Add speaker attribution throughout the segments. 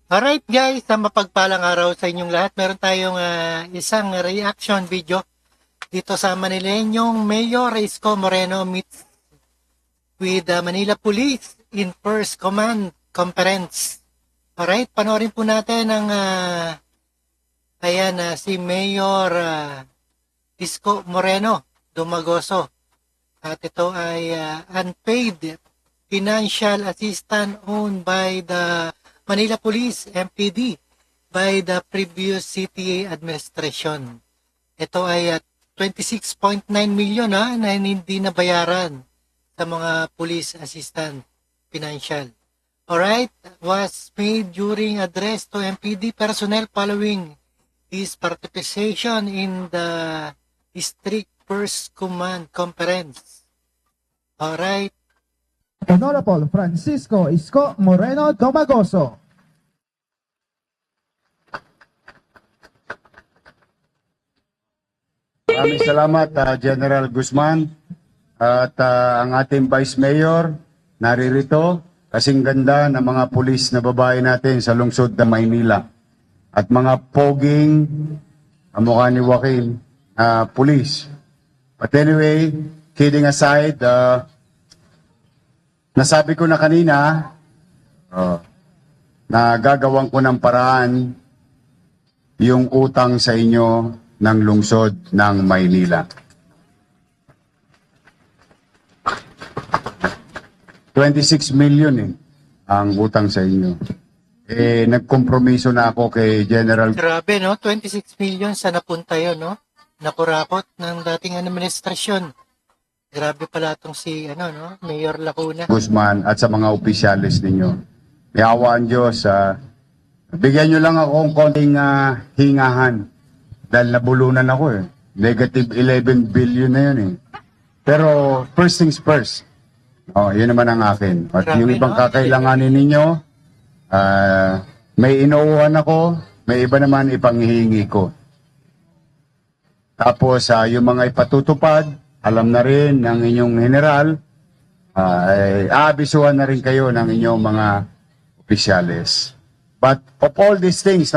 Speaker 1: Alright guys, mapagpalang araw sa inyong lahat. Meron tayong isang reaction video dito sa Manileñong Mayor Isko Moreno meets with the Manila Police in First Command Conference. Alright, panoorin po natin ang si Mayor Isko Moreno Dumagoso. At ito ay unpaid financial assistance owned by the Manila Police MPD by the previous CTA administration. Ito ay 26.9 million na hindi nabayaran sa mga police assistant financial. Alright, was made during address to MPD personnel following his participation in the District First Command Conference. Alright.
Speaker 2: Honorable Francisco Isko Moreno Domagoso.
Speaker 3: Maraming salamat, General Guzman at ang ating Vice Mayor naririto. Kasing ganda ng mga pulis na babae natin sa lungsod ng Maynila. At mga poging, ang mukha ni Joaquin, pulis. But anyway, kidding aside, nasabi ko na kanina na gagawin ko ng paraan yung utang sa inyo ng lungsod ng Maynila. 26 million ang utang sa inyo. Nagkompromiso na ako kay General.
Speaker 1: Grabe, no? 26 million sa napunta yun, no? Nakurakot ng dating administrasyon. Grabe pala itong si, Mayor Lacuna.
Speaker 3: Guzman at sa mga opisyalis ninyo. May awa ang Diyos. Bigyan nyo lang ako ng konting hingahan. Dahil nabulunan ako Negative 11 billion na yun Pero first things first. Yun naman ang akin. At
Speaker 1: Grabe,
Speaker 3: yung ibang
Speaker 1: no?
Speaker 3: kakailanganin ninyo, may inuuhan ako, may iba naman ipanghihingi ko. Tapos yung mga ipatutupad, alam na rin ng inyong general, aabisuhan na rin kayo ng inyong mga opisyalis. But of all these things,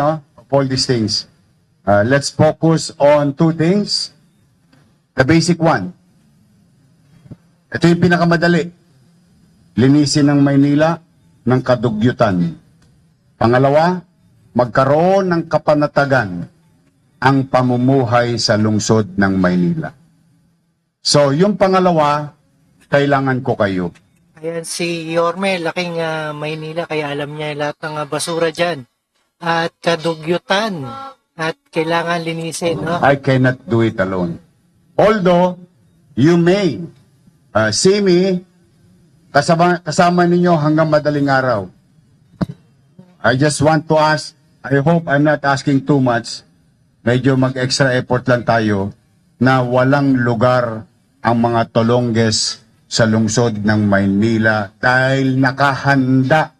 Speaker 3: let's focus on two things. The basic one. Ito yung pinakamadali. Linisin ng Maynila ng kadugyutan. Pangalawa, magkaroon ng kapanatagan ang pamumuhay sa lungsod ng Maynila. So, yung pangalawa, kailangan ko kayo.
Speaker 1: Ayan si Yorme, laking Maynila, kaya alam niya lahat ng basura dyan. At kadugyutan. At kailangan linisin, no?
Speaker 3: I cannot do it alone. Although, you may see me kasama ninyo hanggang madaling araw. I just want to ask, I hope I'm not asking too much, medyo mag-extra effort lang tayo na walang lugar ang mga tolongges sa lungsod ng Maynila dahil nakahanda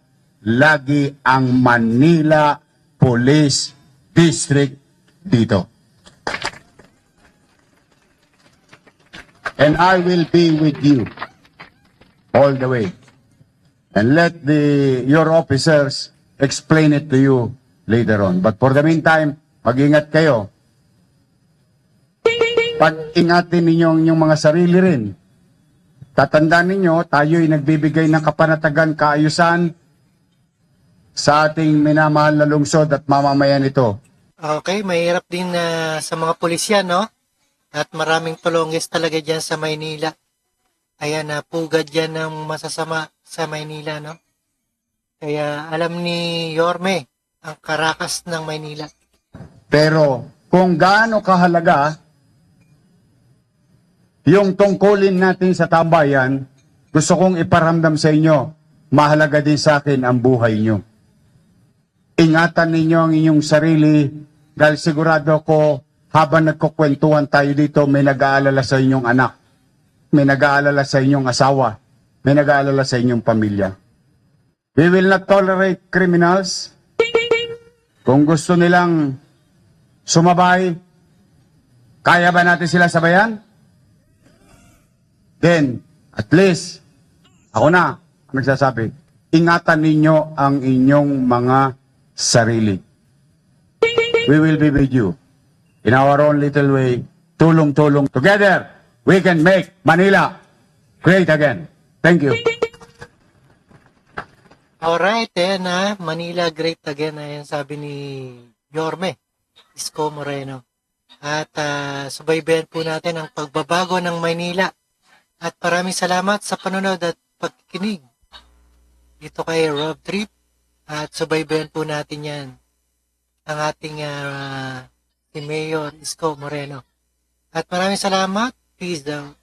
Speaker 3: lagi ang Manila Police District dito. And I will be with you all the way. And let your officers explain it to you later on. But for the meantime, mag-ingat kayo. Pag-ingatin ninyo ang inyong mga sarili rin. Tatandaan ninyo, tayo'y nagbibigay ng kapanatagan, kaayusan sa ating minamahal na lungsod at mamamayan ito.
Speaker 1: Okay, mahirap din sa mga pulisyan, no? At maraming tulongges talaga dyan sa Maynila. Ayan, pugad dyan ng masasama sa Maynila, no? Kaya alam ni Yorme ang karakas ng Maynila.
Speaker 3: Pero kung gaano kahalaga yung tungkulin natin sa tambayan, gusto kong iparamdam sa inyo, mahalaga din sa akin ang buhay nyo. Ingatan ninyo ang inyong sarili dahil sigurado ko habang nagkukwentuhan tayo dito, may nag-aalala sa inyong anak, may nag-aalala sa inyong asawa, may nag-aalala sa inyong pamilya. We will not tolerate criminals. Kung gusto nilang sumabay, kaya ba natin sila sabayan? Then, at least, ako na ang nagsasabi, ingatan ninyo ang inyong mga sarili. We will be with you in our own little way. Tulong-tulong. Together, we can make Manila great again. Thank you.
Speaker 1: Alright, ayan na. Manila great again. Ayan sabi ni Yorme Isko Moreno. At subaybayan po natin ang pagbabago ng Maynila. At maraming salamat sa panonood at pagkikinig dito kay Rob Trip. At subaybayan po natin yan ang ating si Mayor Isko Moreno. At maraming salamat. Peace out.